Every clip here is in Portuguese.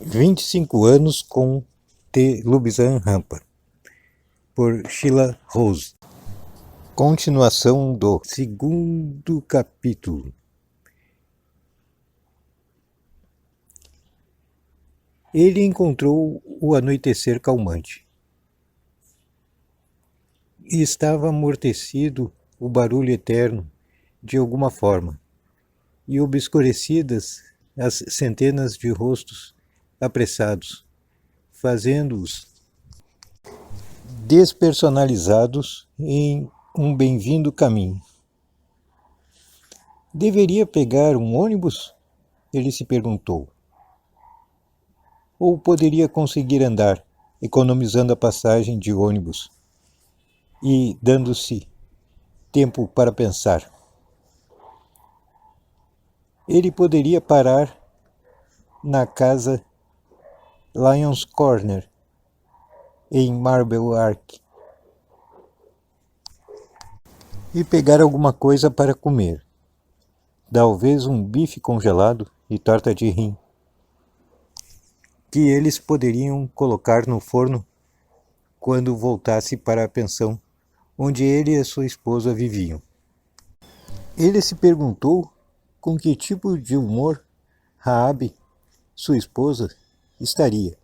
25 anos com The Lubzan Rampa, por Sheila Rose. Continuação do segundo capítulo. Ele encontrou o anoitecer calmante. E estava amortecido o barulho eterno de alguma forma, e obscurecidas as centenas de rostos apressados, fazendo-os despersonalizados em um bem-vindo caminho. Deveria pegar um ônibus? Ele se perguntou. Ou poderia conseguir andar, economizando a passagem de ônibus e dando-se tempo para pensar. Ele poderia parar na casa Lions Corner, em Marble Arch, e pegar alguma coisa para comer. Talvez um bife congelado e torta de rim, que eles poderiam colocar no forno quando voltasse para a pensão onde ele e sua esposa viviam. Ele se perguntou com que tipo de humor Raabe, sua esposa, estaria.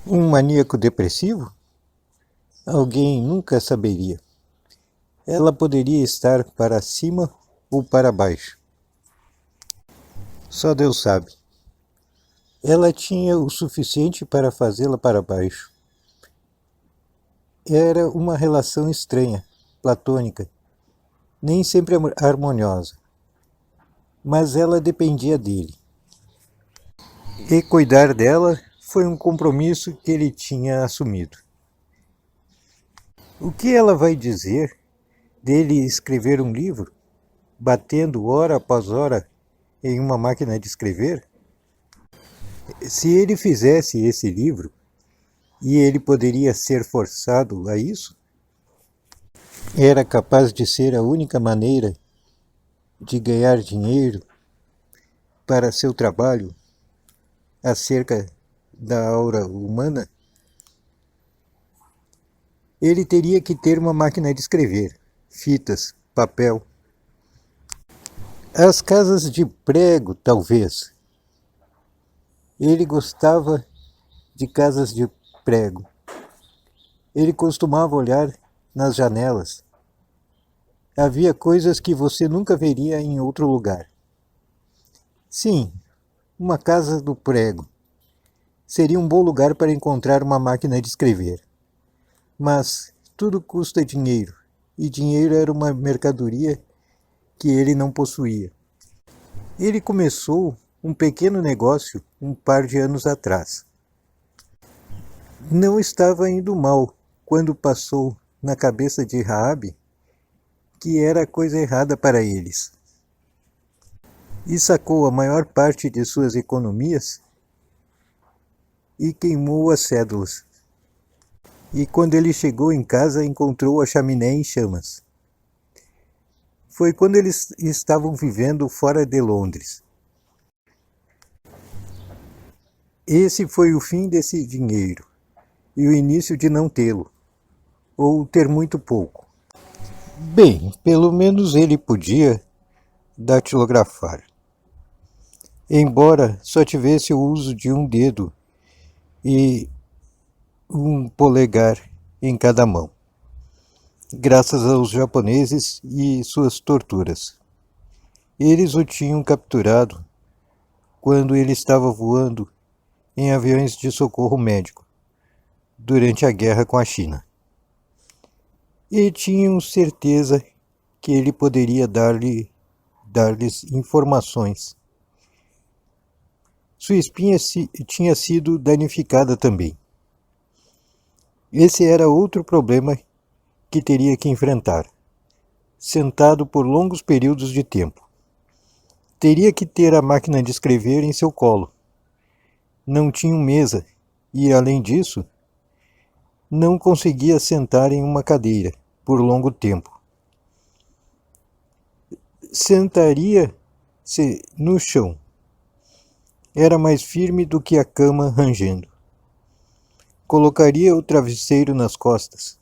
Um maníaco depressivo? Alguém nunca saberia. Ela poderia estar para cima ou para baixo. Só Deus sabe. Ela tinha o suficiente para fazê-la para baixo. Era uma relação estranha, platônica, nem sempre harmoniosa. Mas ela dependia dele. E cuidar dela foi um compromisso que ele tinha assumido. O que ela vai dizer dele escrever um livro, batendo hora após hora em uma máquina de escrever? Se ele fizesse esse livro, e ele poderia ser forçado a isso, era capaz de ser a única maneira de ganhar dinheiro para seu trabalho acerca da aura humana, ele teria que ter uma máquina de escrever, fitas, papel. As casas de prego, talvez. Ele gostava de casas de prego. Ele costumava olhar nas janelas. Havia coisas que você nunca veria em outro lugar. Sim, uma casa do prego. Seria um bom lugar para encontrar uma máquina de escrever. Mas tudo custa dinheiro, e dinheiro era uma mercadoria que ele não possuía. Ele começou um pequeno negócio um par de anos atrás. Não estava indo mal quando passou na cabeça de Raabe que era a coisa errada para eles. E sacou a maior parte de suas economias e queimou as cédulas. E quando ele chegou em casa, encontrou a chaminé em chamas. Foi quando eles estavam vivendo fora de Londres. Esse foi o fim desse dinheiro e o início de não tê-lo, ou ter muito pouco. Bem, pelo menos ele podia datilografar, embora só tivesse o uso de um dedo e um polegar em cada mão, graças aos japoneses e suas torturas. Eles o tinham capturado quando ele estava voando em aviões de socorro médico durante a guerra com a China. E tinham certeza que ele poderia dar-lhes informações. Sua espinha tinha sido danificada também. Esse era outro problema que teria que enfrentar, sentado por longos períodos de tempo. Teria que ter a máquina de escrever em seu colo. Não tinha mesa e, além disso, não conseguia sentar em uma cadeira por longo tempo. Sentaria se no chão. Era mais firme do que a cama rangendo. Colocaria o travesseiro nas costas.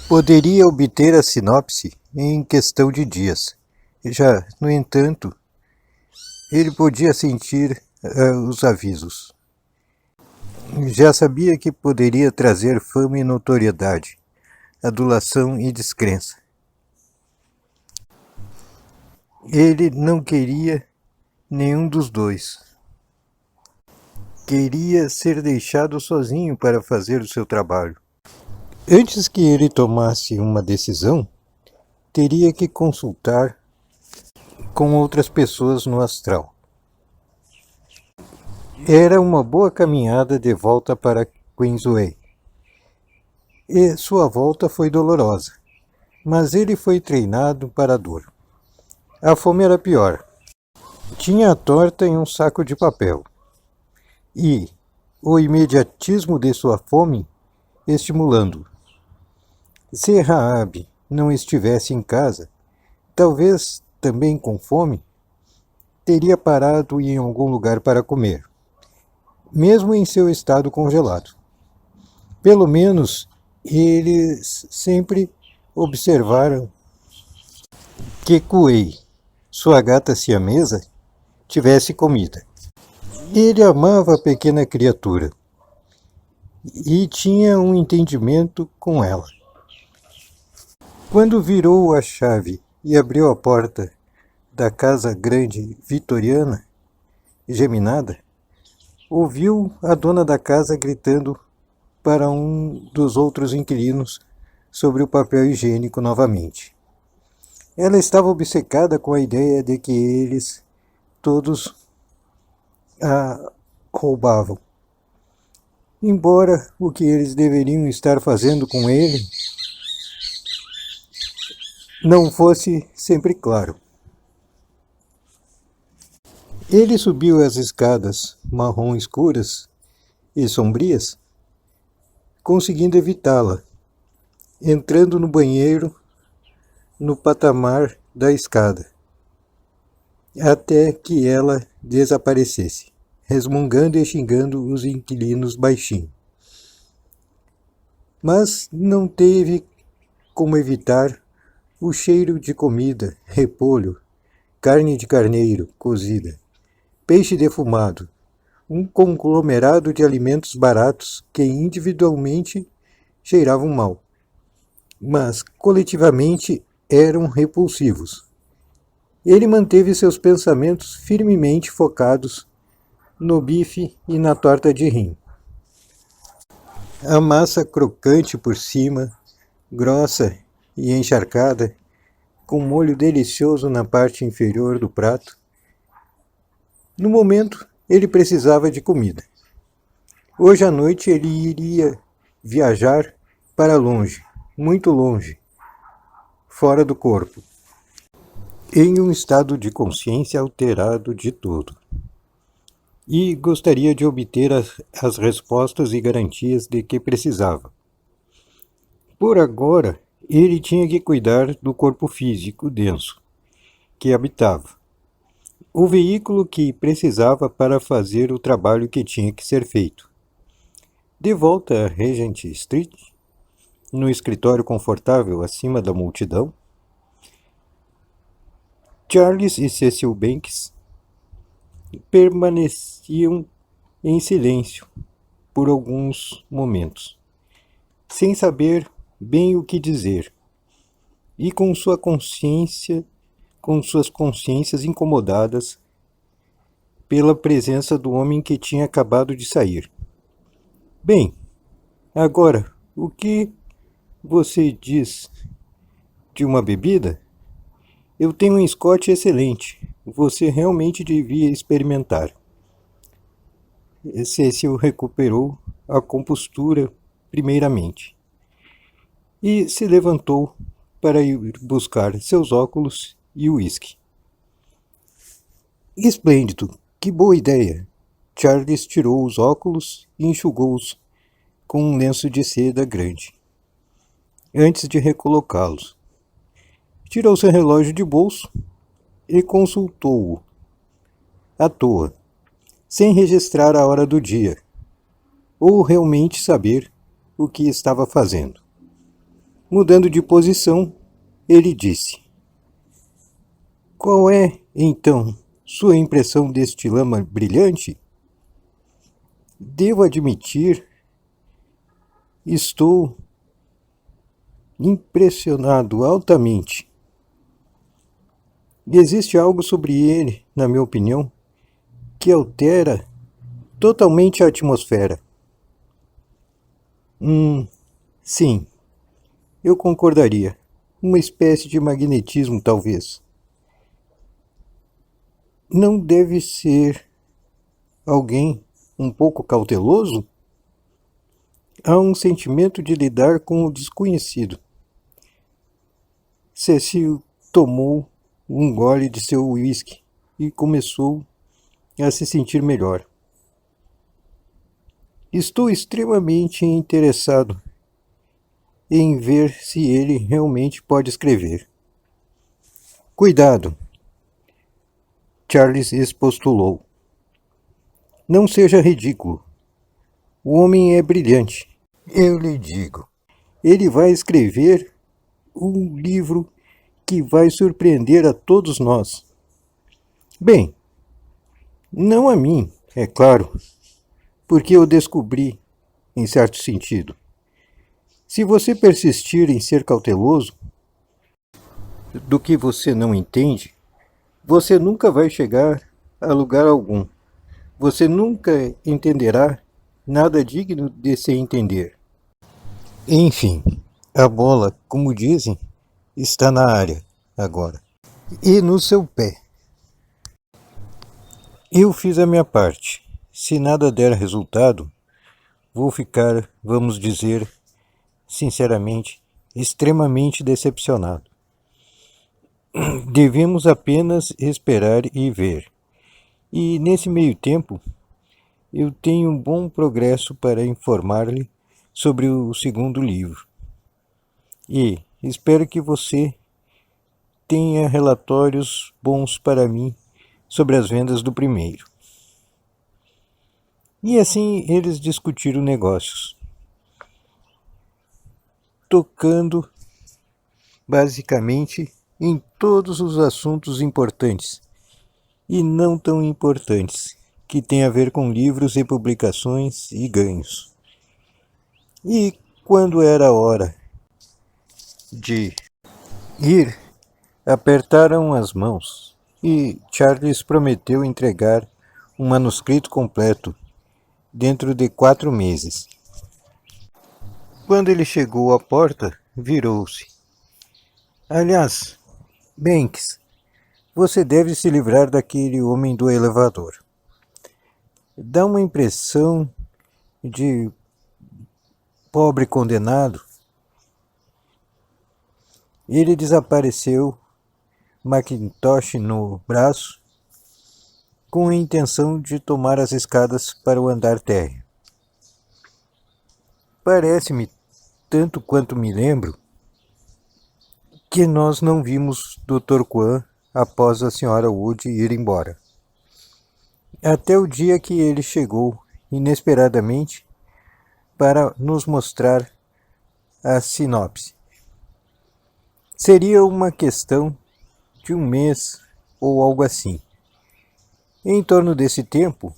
Poderia obter a sinopse em questão de dias. Já, no entanto, ele podia sentir os avisos. Já sabia que poderia trazer fama e notoriedade, adulação e descrença. Ele não queria nenhum dos dois. Queria ser deixado sozinho para fazer o seu trabalho. Antes que ele tomasse uma decisão, teria que consultar com outras pessoas no astral. Era uma boa caminhada de volta para Queensway. E sua volta foi dolorosa, mas ele foi treinado para a dor. A fome era pior. Tinha a torta em um saco de papel. E o imediatismo de sua fome estimulando. Se Raabe não estivesse em casa, talvez também com fome, teria parado em algum lugar para comer, mesmo em seu estado congelado. Pelo menos eles sempre observaram que Kuei, sua gata siamesa, tivesse comida. Ele amava a pequena criatura e tinha um entendimento com ela. Quando virou a chave e abriu a porta da casa grande vitoriana, geminada, ouviu a dona da casa gritando para um dos outros inquilinos sobre o papel higiênico novamente. Ela estava obcecada com a ideia de que eles todos a roubavam. Embora o que eles deveriam estar fazendo com ele não fosse sempre claro. Ele subiu as escadas marrom escuras e sombrias, conseguindo evitá-la, entrando no banheiro no patamar da escada, até que ela desaparecesse, resmungando e xingando os inquilinos baixinho. Mas não teve como evitar o cheiro de comida, repolho, carne de carneiro cozida, peixe defumado, um conglomerado de alimentos baratos que individualmente cheiravam mal, mas coletivamente eram repulsivos. Ele manteve seus pensamentos firmemente focados no bife e na torta de rim. A massa crocante por cima, grossa e encharcada, com molho delicioso na parte inferior do prato. No momento, ele precisava de comida. Hoje à noite ele iria viajar para longe, muito longe, fora do corpo, em um estado de consciência alterado de tudo. E gostaria de obter as respostas e garantias de que precisava. Por agora, ele tinha que cuidar do corpo físico denso que habitava, o veículo que precisava para fazer o trabalho que tinha que ser feito. De volta a Regent Street, no escritório confortável acima da multidão, Charles e Cecil Banks permaneciam em silêncio por alguns momentos, sem saber bem o que dizer, e com suas consciências incomodadas pela presença do homem que tinha acabado de sair. Bem, agora, o que você diz de uma bebida? Eu tenho um Scotch excelente. Você realmente devia experimentar. Cecil recuperou a compostura primeiramente e se levantou para ir buscar seus óculos e o uísque. Esplêndido, que boa ideia! Charles tirou os óculos e enxugou-os com um lenço de seda grande, antes de recolocá-los. Tirou seu relógio de bolso e consultou-o à toa, sem registrar a hora do dia, ou realmente saber o que estava fazendo. Mudando de posição, ele disse: Qual é, então, sua impressão deste lama brilhante? Devo admitir, estou impressionado altamente. Existe algo sobre ele, na minha opinião, que altera totalmente a atmosfera. Sim, eu concordaria. Uma espécie de magnetismo, talvez. Não deve ser alguém um pouco cauteloso? Há um sentimento de lidar com o desconhecido. Cecil tomou um gole de seu uísque e começou a se sentir melhor. Estou extremamente interessado em ver se ele realmente pode escrever. Cuidado, Charles expostulou. Não seja ridículo. O homem é brilhante. Eu lhe digo, ele vai escrever um livro que vai surpreender a todos nós. Bem, não a mim, é claro, porque eu descobri, em certo sentido. Se você persistir em ser cauteloso do que você não entende, você nunca vai chegar a lugar algum. Você nunca entenderá nada digno de se entender. Enfim, a bola, como dizem, está na área agora. E no seu pé. Eu fiz a minha parte. Se nada der resultado, vou ficar, vamos dizer, sinceramente, extremamente decepcionado. Devemos apenas esperar e ver. E nesse meio tempo, eu tenho um bom progresso para informar-lhe sobre o segundo livro. E espero que você tenha relatórios bons para mim sobre as vendas do primeiro. E assim eles discutiram negócios, tocando basicamente em todos os assuntos importantes e não tão importantes, que têm a ver com livros e publicações e ganhos. E quando era hora de ir, apertaram as mãos e Charles prometeu entregar um manuscrito completo dentro de 4 meses. Quando ele chegou à porta, virou-se. Aliás, Banks, você deve se livrar daquele homem do elevador. Dá uma impressão de pobre condenado. Ele desapareceu, Macintosh no braço, com a intenção de tomar as escadas para o andar térreo. Parece-me, tanto quanto me lembro, que nós não vimos Dr. Kwan após a Sra. Wood ir embora. Até o dia que ele chegou, inesperadamente, para nos mostrar a sinopse. Seria uma questão de 1 mês ou algo assim. Em torno desse tempo,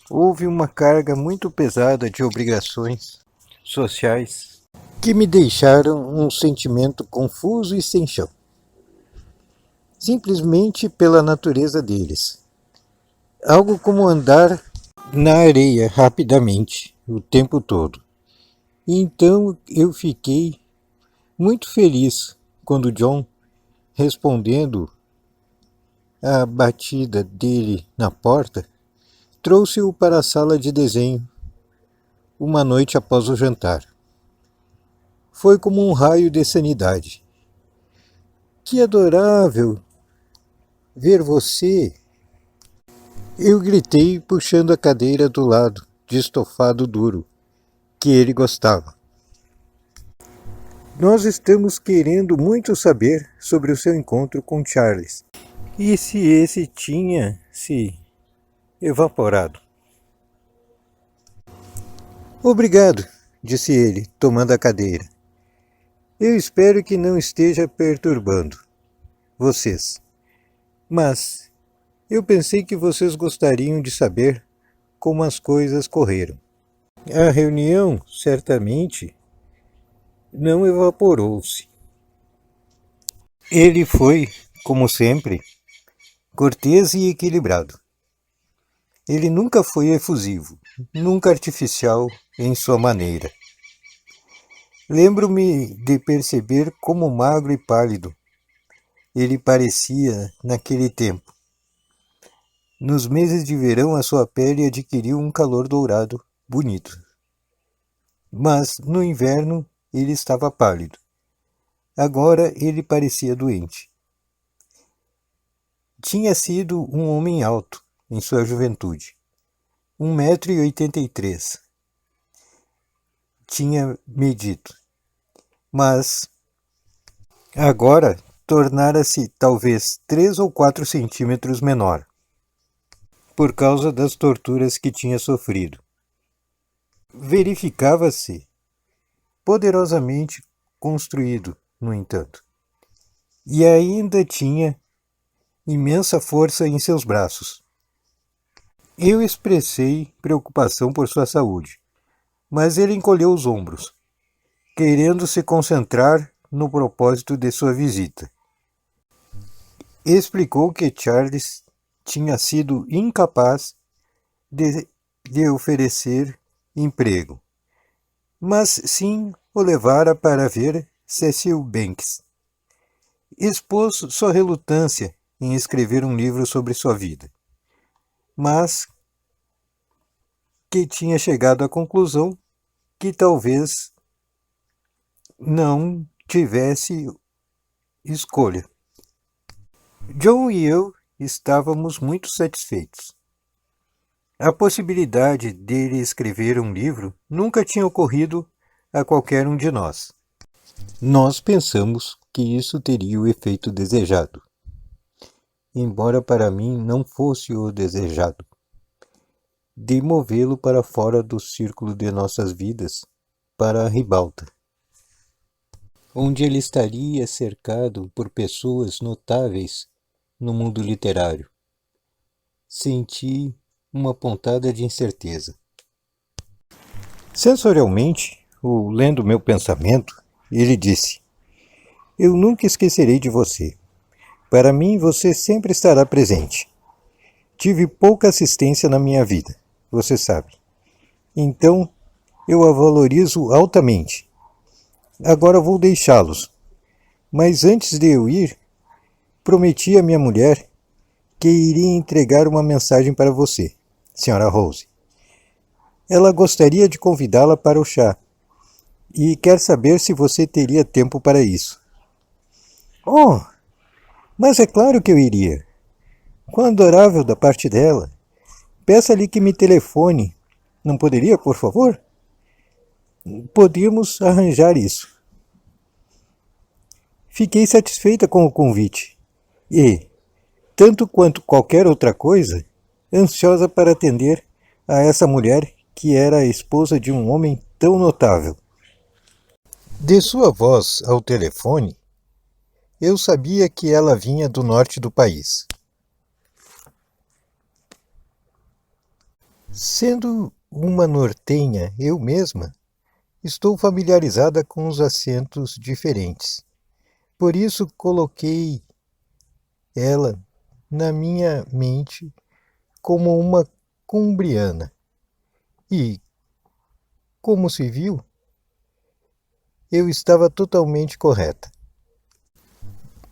houve uma carga muito pesada de obrigações sociais que me deixaram um sentimento confuso e sem chão. Simplesmente pela natureza deles. Algo como andar na areia rapidamente, o tempo todo. Então eu fiquei muito feliz quando John, respondendo à batida dele na porta, trouxe-o para a sala de desenho uma noite após o jantar. Foi como um raio de sanidade. Que adorável ver você! Eu gritei puxando a cadeira do lado de estofado duro, que ele gostava. Nós estamos querendo muito saber sobre o seu encontro com Charles. E se esse tinha, se evaporado. Obrigado, disse ele, tomando a cadeira. Eu espero que não esteja perturbando vocês. Mas eu pensei que vocês gostariam de saber como as coisas correram. A reunião, certamente, não evaporou-se. Ele foi, como sempre, cortês e equilibrado. Ele nunca foi efusivo, nunca artificial em sua maneira. Lembro-me de perceber como magro e pálido ele parecia naquele tempo. Nos meses de verão a sua pele adquiriu um calor dourado, bonito. Mas no inverno ele estava pálido. Agora ele parecia doente. Tinha sido um homem alto em sua juventude, 1,83 m. Tinha medido, mas agora tornara-se talvez 3 ou 4 centímetros menor, por causa das torturas que tinha sofrido. Verificava-se poderosamente construído, no entanto, e ainda tinha imensa força em seus braços. Eu expressei preocupação por sua saúde, mas ele encolheu os ombros, querendo se concentrar no propósito de sua visita. Explicou que Charles tinha sido incapaz de oferecer emprego, mas sim o levara para ver Cecil Banks. Expôs sua relutância em escrever um livro sobre sua vida, mas que tinha chegado à conclusão que talvez não tivesse escolha. John e eu estávamos muito satisfeitos. A possibilidade dele escrever um livro nunca tinha ocorrido a qualquer um de nós. Nós pensamos que isso teria o efeito desejado, embora para mim não fosse o desejado, de movê-lo para fora do círculo de nossas vidas, para a ribalta, onde ele estaria cercado por pessoas notáveis no mundo literário. Senti uma pontada de incerteza. Sensorialmente, ou lendo meu pensamento, ele disse: Eu nunca esquecerei de você. Para mim, você sempre estará presente. Tive pouca assistência na minha vida, você sabe. Então, eu a valorizo altamente. Agora vou deixá-los. Mas antes de eu ir, prometi à minha mulher que iria entregar uma mensagem para você, Sra. Rose. Ela gostaria de convidá-la para o chá e quer saber se você teria tempo para isso. Oh, mas é claro que eu iria. Quão adorável da parte dela. Peça-lhe que me telefone. Não poderia, por favor? Podíamos arranjar isso. Fiquei satisfeita com o convite e, tanto quanto qualquer outra coisa, ansiosa para atender a essa mulher que era a esposa de um homem tão notável. De sua voz ao telefone, eu sabia que ela vinha do norte do país. Sendo uma nortenha eu mesma, estou familiarizada com os acentos diferentes. Por isso coloquei ela na minha mente como uma cumbriana. E, como se viu, eu estava totalmente correta.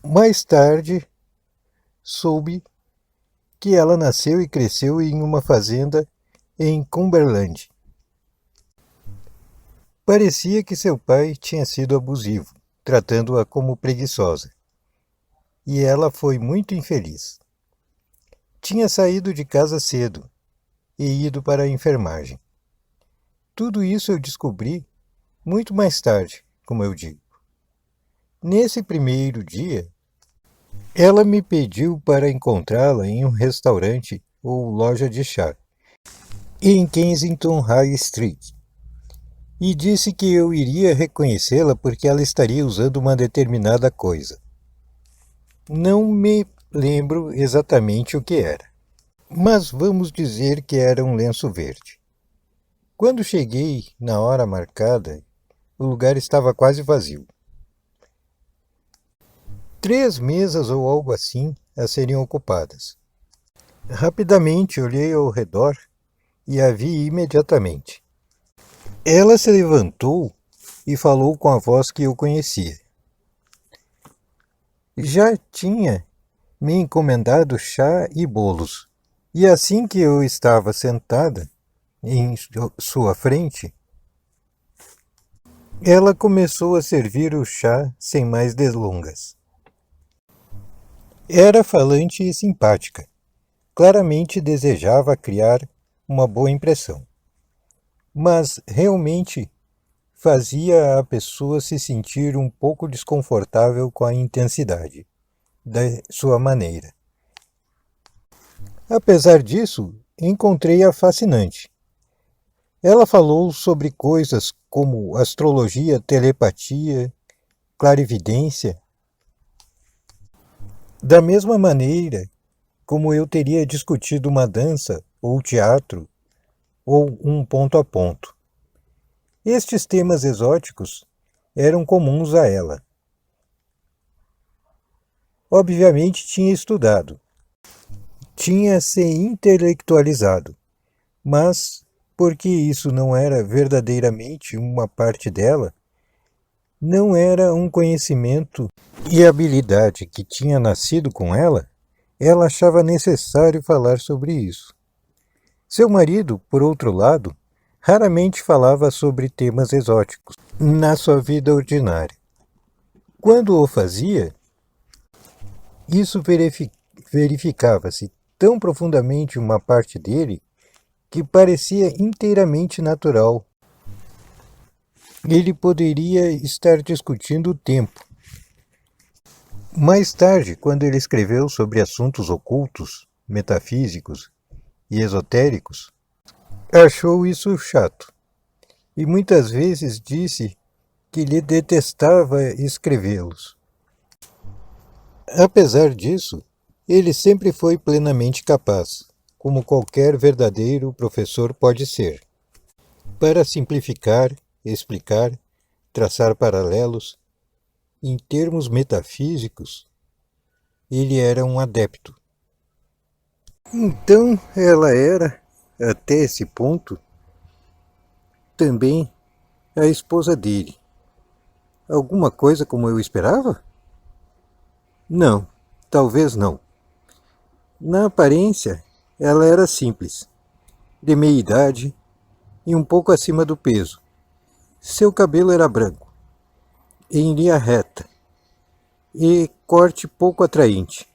Mais tarde, soube que ela nasceu e cresceu em uma fazenda em Cumberland. Parecia que seu pai tinha sido abusivo, tratando-a como preguiçosa. E ela foi muito infeliz. Tinha saído de casa cedo e ido para a enfermagem. Tudo isso eu descobri muito mais tarde, como eu digo. Nesse primeiro dia, ela me pediu para encontrá-la em um restaurante ou loja de chá, em Kensington High Street, e disse que eu iria reconhecê-la porque ela estaria usando uma determinada coisa. Não me lembro exatamente o que era, mas vamos dizer que era um lenço verde. Quando cheguei na hora marcada, o lugar estava quase vazio. 3 mesas ou algo assim a serem ocupadas. Rapidamente olhei ao redor e a vi imediatamente. Ela se levantou e falou com a voz que eu conhecia. Já tinha me encomendado chá e bolos, e assim que eu estava sentada em sua frente, ela começou a servir o chá sem mais delongas. Era falante e simpática. Claramente desejava criar uma boa impressão, mas realmente fazia a pessoa se sentir um pouco desconfortável com a intensidade da sua maneira. Apesar disso, encontrei-a fascinante. Ela falou sobre coisas como astrologia, telepatia, clarividência, da mesma maneira como eu teria discutido uma dança ou teatro ou um ponto a ponto. Estes temas exóticos eram comuns a ela. Obviamente tinha estudado, tinha se intelectualizado, mas, porque isso não era verdadeiramente uma parte dela, não era um conhecimento e habilidade que tinha nascido com ela, ela achava necessário falar sobre isso. Seu marido, por outro lado, raramente falava sobre temas exóticos na sua vida ordinária. Quando o fazia, isso verificava-se tão profundamente uma parte dele que parecia inteiramente natural. Ele poderia estar discutindo o tempo. Mais tarde, quando ele escreveu sobre assuntos ocultos, metafísicos e esotéricos, achou isso chato e muitas vezes disse que lhe detestava escrevê-los. Apesar disso, ele sempre foi plenamente capaz, como qualquer verdadeiro professor pode ser, para simplificar, explicar, traçar paralelos. Em termos metafísicos, ele era um adepto. Então, ela era, até esse ponto, também a esposa dele. Alguma coisa como eu esperava? Não, talvez não. Na aparência, ela era simples, de meia idade e um pouco acima do peso. Seu cabelo era branco, em linha reta, e corte pouco atraente,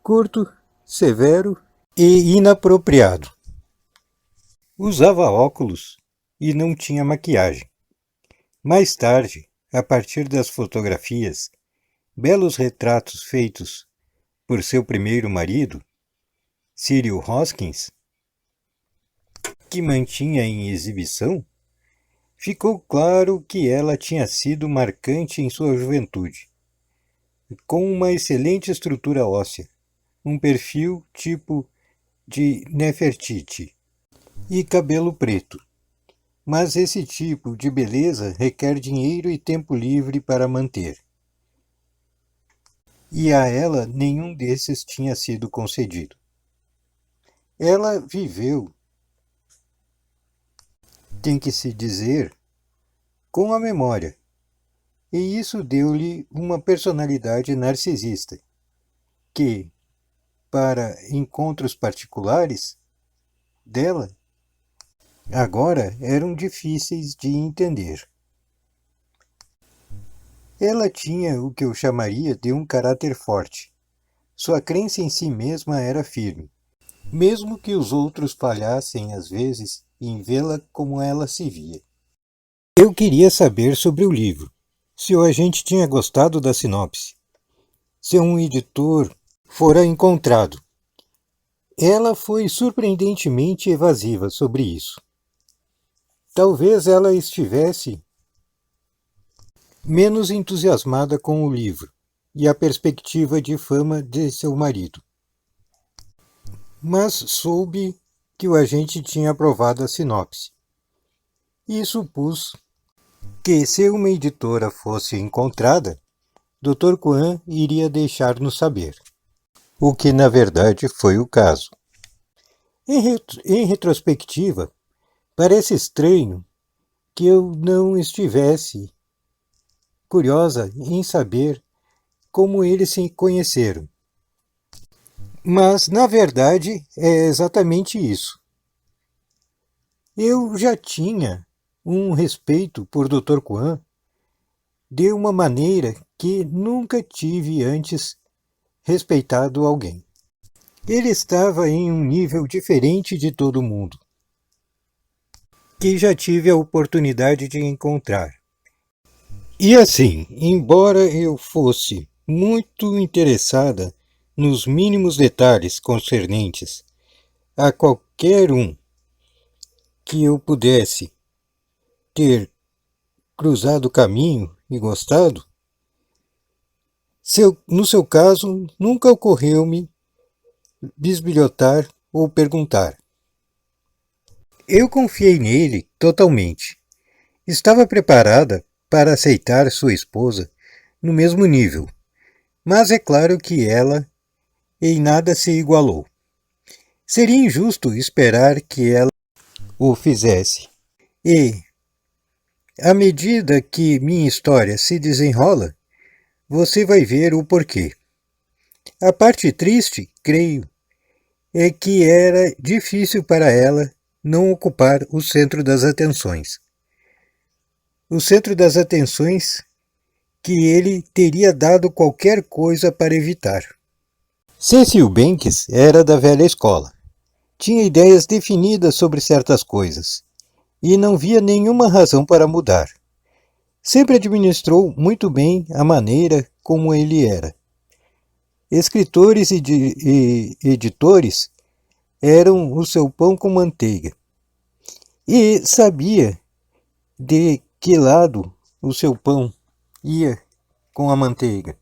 curto, severo e inapropriado. Usava óculos e não tinha maquiagem. Mais tarde, a partir das fotografias, belos retratos feitos por seu primeiro marido, Cyril Hoskins, que mantinha em exibição, ficou claro que ela tinha sido marcante em sua juventude, com uma excelente estrutura óssea, um perfil tipo de Nefertiti e cabelo preto. Mas esse tipo de beleza requer dinheiro e tempo livre para manter. E a ela nenhum desses tinha sido concedido. Ela viveu, tem que se dizer, com a memória, e isso deu-lhe uma personalidade narcisista, que, para encontros particulares dela, agora eram difíceis de entender. Ela tinha o que eu chamaria de um caráter forte. Sua crença em si mesma era firme, mesmo que os outros falhassem às vezes em vê-la como ela se via. Eu queria saber sobre o livro, se o agente tinha gostado da sinopse, se um editor fora encontrado, Ela foi surpreendentemente evasiva sobre isso. Talvez ela estivesse menos entusiasmada com o livro e a perspectiva de fama de seu marido. Mas soube que o agente tinha aprovado a sinopse e supus que, se uma editora fosse encontrada, Dr. Kwan iria deixar-nos saber, o que na verdade foi o caso. Em retrospectiva, parece estranho que eu não estivesse curiosa em saber como eles se conheceram. Mas, na verdade, é exatamente isso. Eu já tinha um respeito por Dr. Kwan de uma maneira que nunca tive antes respeitado alguém. Ele estava em um nível diferente de todo mundo, que já tive a oportunidade de encontrar. E assim, embora eu fosse muito interessada nos mínimos detalhes concernentes a qualquer um que eu pudesse ter cruzado o caminho e gostado, no seu caso, nunca ocorreu-me bisbilhotar ou perguntar. Eu confiei nele totalmente. Estava preparada para aceitar sua esposa no mesmo nível, mas é claro que ela em nada se igualou. Seria injusto esperar que ela o fizesse. E, à medida que minha história se desenrola, você vai ver o porquê. A parte triste, creio, é que era difícil para ela não ocupar o centro das atenções. O centro das atenções que ele teria dado qualquer coisa para evitar. Cecil Banks era da velha escola. Tinha ideias definidas sobre certas coisas e não via nenhuma razão para mudar. Sempre administrou muito bem a maneira como ele era. Escritores e editores eram o seu pão com manteiga. E sabia de que lado o seu pão ia com a manteiga.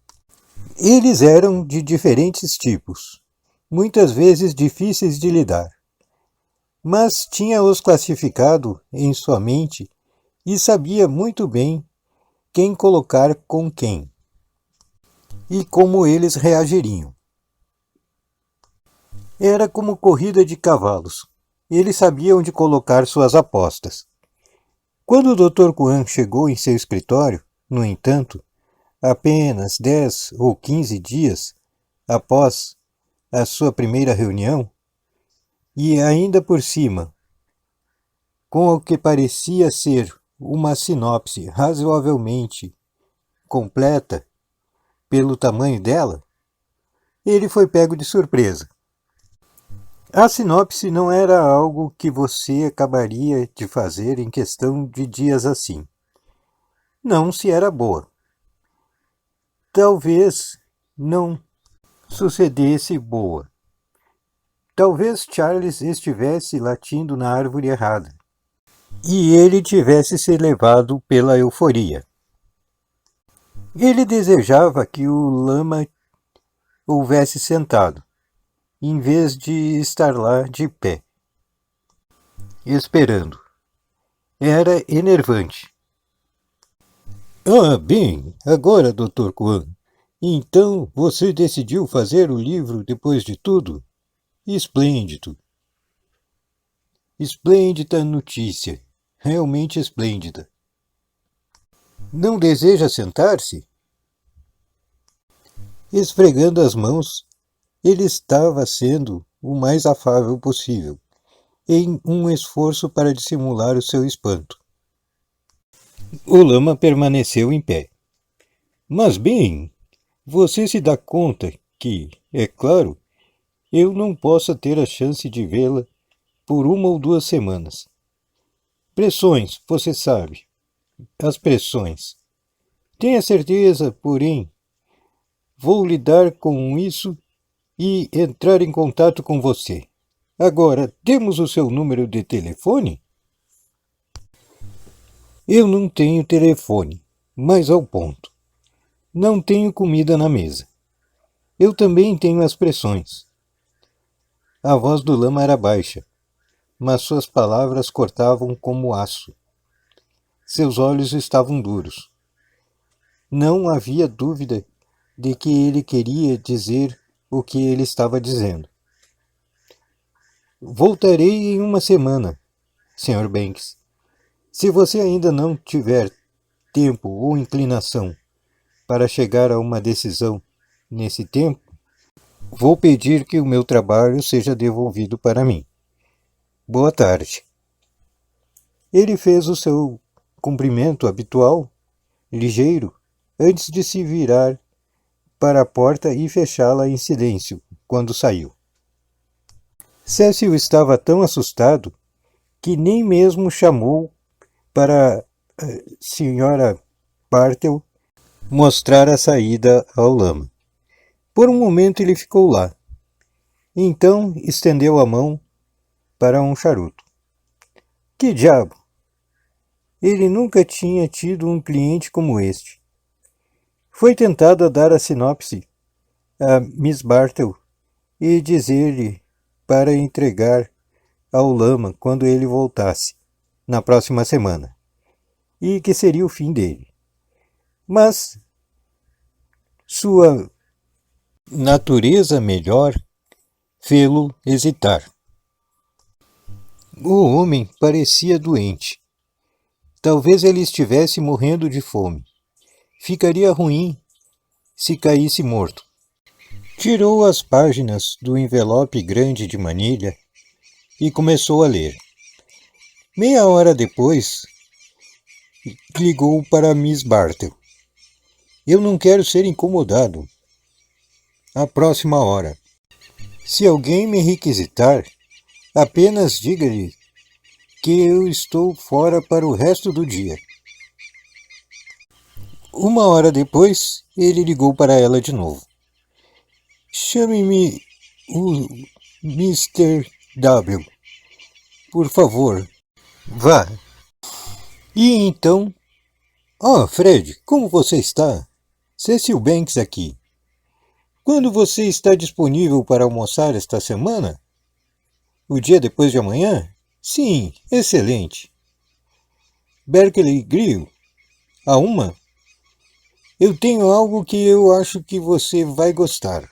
Eles eram de diferentes tipos, muitas vezes difíceis de lidar, mas tinha-os classificado em sua mente e sabia muito bem quem colocar com quem e como eles reagiriam. Era como corrida de cavalos. Ele sabia onde colocar suas apostas. Quando o Dr. Kwan chegou em seu escritório, no entanto, apenas 10 ou 15 dias após a sua primeira reunião, e ainda por cima, com o que parecia ser uma sinopse razoavelmente completa pelo tamanho dela, ele foi pego de surpresa. A sinopse não era algo que você acabaria de fazer em questão de dias assim. Não se era boa. Talvez não sucedesse boa. Talvez Charles estivesse latindo na árvore errada e ele tivesse se levado pela euforia. Ele desejava que o lama houvesse sentado, em vez de estar lá de pé, esperando. Era enervante. Ah, bem, agora, Dr. Kwan, então você decidiu fazer o livro depois de tudo? Esplêndido. Esplêndida notícia. Realmente esplêndida. Não deseja sentar-se? Esfregando as mãos, ele estava sendo o mais afável possível, em um esforço para dissimular o seu espanto. O lama permaneceu em pé. Mas bem, você se dá conta que, é claro, eu não possa ter a chance de vê-la por 1 ou 2 semanas. Pressões, você sabe. As pressões. Tenha certeza, porém, vou lidar com isso e entrar em contato com você. Agora, temos o seu número de telefone? Eu não tenho telefone, mas ao ponto. Não tenho comida na mesa. Eu também tenho as pressões. A voz do lama era baixa, mas suas palavras cortavam como aço. Seus olhos estavam duros. Não havia dúvida de que ele queria dizer o que ele estava dizendo. Voltarei em uma semana, Sr. Banks. Se você ainda não tiver tempo ou inclinação para chegar a uma decisão nesse tempo, vou pedir que o meu trabalho seja devolvido para mim. Boa tarde. Ele fez o seu cumprimento habitual, ligeiro, antes de se virar para a porta e fechá-la em silêncio quando saiu. Cecil estava tão assustado que nem mesmo chamou para a Sra. Bartle mostrar a saída ao lama. Por um momento ele ficou lá. Então estendeu a mão para um charuto. Que diabo! Ele nunca tinha tido um cliente como este. Foi tentado a dar a sinopse a Miss Bartle e dizer-lhe para entregar ao lama quando ele voltasse, na próxima semana, e que seria o fim dele. Mas sua natureza melhor fê-lo hesitar. O homem parecia doente. Talvez ele estivesse morrendo de fome. Ficaria ruim se caísse morto. Tirou as páginas do envelope grande de manilha e começou a ler. Meia hora depois, ligou para Miss Bartle. Eu não quero ser incomodado. A próxima hora. Se alguém me requisitar, apenas diga-lhe que eu estou fora para o resto do dia. Uma hora depois, ele ligou para ela de novo. Chame-me o Mr. W. Por favor. Vá. E então... Oh, Fred, como você está? Cecil Banks aqui. Quando você está disponível para almoçar esta semana? O dia depois de amanhã? Sim, excelente. Berkeley Grill? A uma? Eu tenho algo que eu acho que você vai gostar.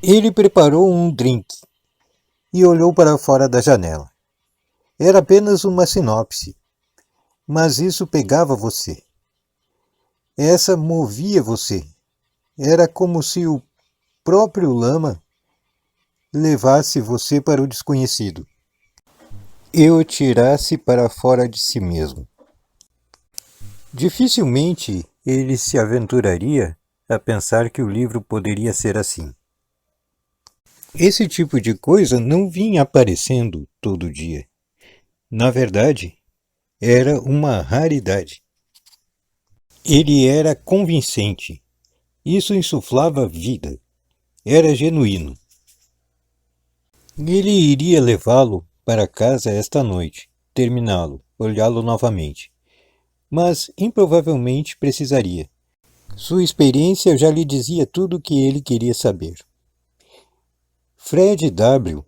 Ele preparou um drink e olhou para fora da janela. Era apenas uma sinopse, mas isso pegava você. Essa movia você. Era como se o próprio lama levasse você para o desconhecido e o tirasse para fora de si mesmo. Dificilmente ele se aventuraria a pensar que o livro poderia ser assim. Esse tipo de coisa não vinha aparecendo todo dia. Na verdade, era uma raridade. Ele era convincente. Isso insuflava vida. Era genuíno. Ele iria levá-lo para casa esta noite, terminá-lo, olhá-lo novamente. Mas improvavelmente precisaria. Sua experiência já lhe dizia tudo o que ele queria saber. Fred W.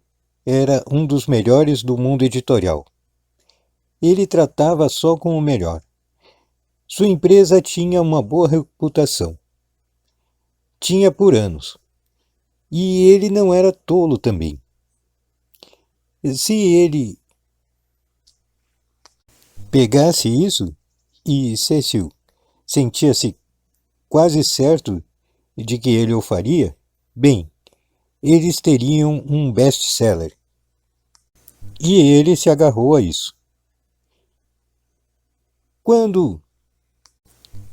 era um dos melhores do mundo editorial. Ele tratava só com o melhor. Sua empresa tinha uma boa reputação. Tinha por anos. E ele não era tolo também. Se ele pegasse isso, e Cecil sentia-se quase certo de que ele o faria, bem, eles teriam um best-seller. E ele se agarrou a isso. Quando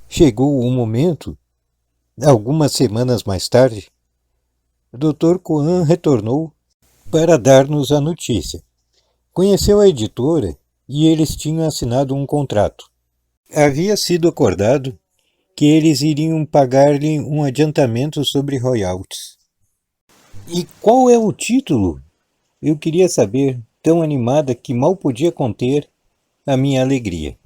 chegou o momento, algumas semanas mais tarde, Dr. Coan retornou para dar-nos a notícia. Conheceu a editora e eles tinham assinado um contrato. Havia sido acordado que eles iriam pagar-lhe um adiantamento sobre royalties. E qual é o título? Eu queria saber, tão animada que mal podia conter a minha alegria.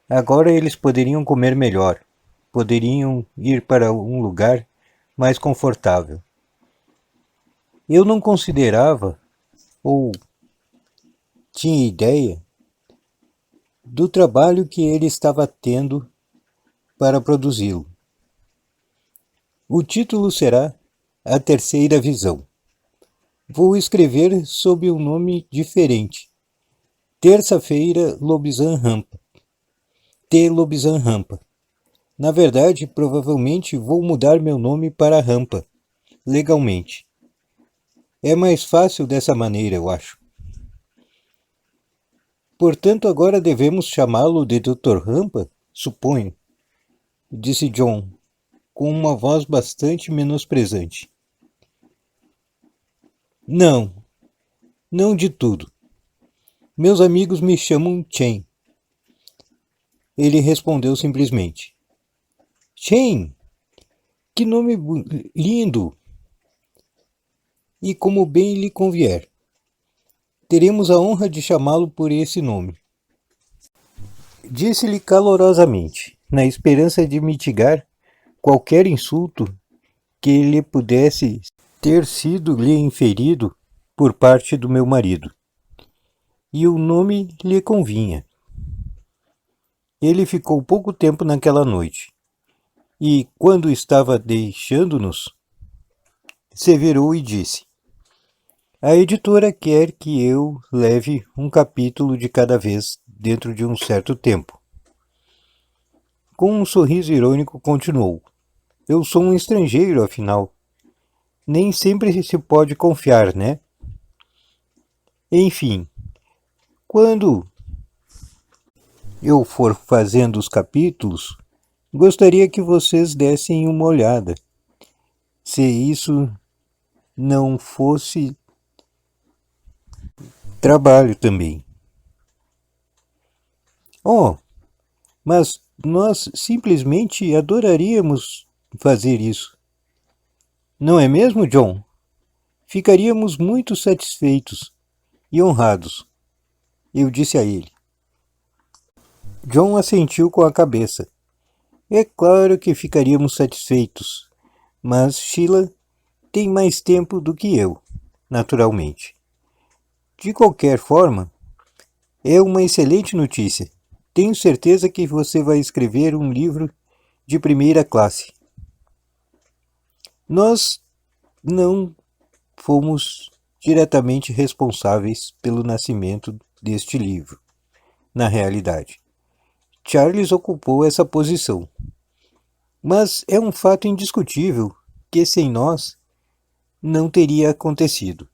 Agora eles poderiam comer melhor, poderiam ir para um lugar mais confortável. Eu não considerava, ou tinha ideia, do trabalho que ele estava tendo para produzi-lo. O título será A Terceira Visão. Vou escrever sob um nome diferente. Terça-feira, Lobizan Rampa. T. Lobizan Rampa. Na verdade, provavelmente vou mudar meu nome para Rampa, legalmente. É mais fácil dessa maneira, eu acho. Portanto, agora devemos chamá-lo de Dr. Rampa? Suponho, disse John, com uma voz bastante menosprezante. Não, não de tudo. Meus amigos me chamam Chen. Ele respondeu simplesmente. Chen, que nome lindo! E como bem lhe convier. Teremos a honra de chamá-lo por esse nome. Disse-lhe calorosamente, na esperança de mitigar qualquer insulto que lhe pudesse ter sido lhe inferido por parte do meu marido. E o nome lhe convinha. Ele ficou pouco tempo naquela noite, e, quando estava deixando-nos, se virou e disse: A editora quer que eu leve um capítulo de cada vez dentro de um certo tempo. Com um sorriso irônico continuou: Eu sou um estrangeiro, afinal. Nem sempre se pode confiar, né? Enfim, quando eu for fazendo os capítulos, gostaria que vocês dessem uma olhada. Se isso não fosse trabalho também. Oh, mas nós simplesmente adoraríamos fazer isso. Não é mesmo, John? Ficaríamos muito satisfeitos e honrados, eu disse a ele. John assentiu com a cabeça. É claro que ficaríamos satisfeitos, mas Sheila tem mais tempo do que eu, naturalmente. De qualquer forma, é uma excelente notícia. Tenho certeza que você vai escrever um livro de primeira classe. Nós não fomos diretamente responsáveis pelo nascimento deste livro, na realidade. Charles ocupou essa posição. Mas é um fato indiscutível que sem nós não teria acontecido.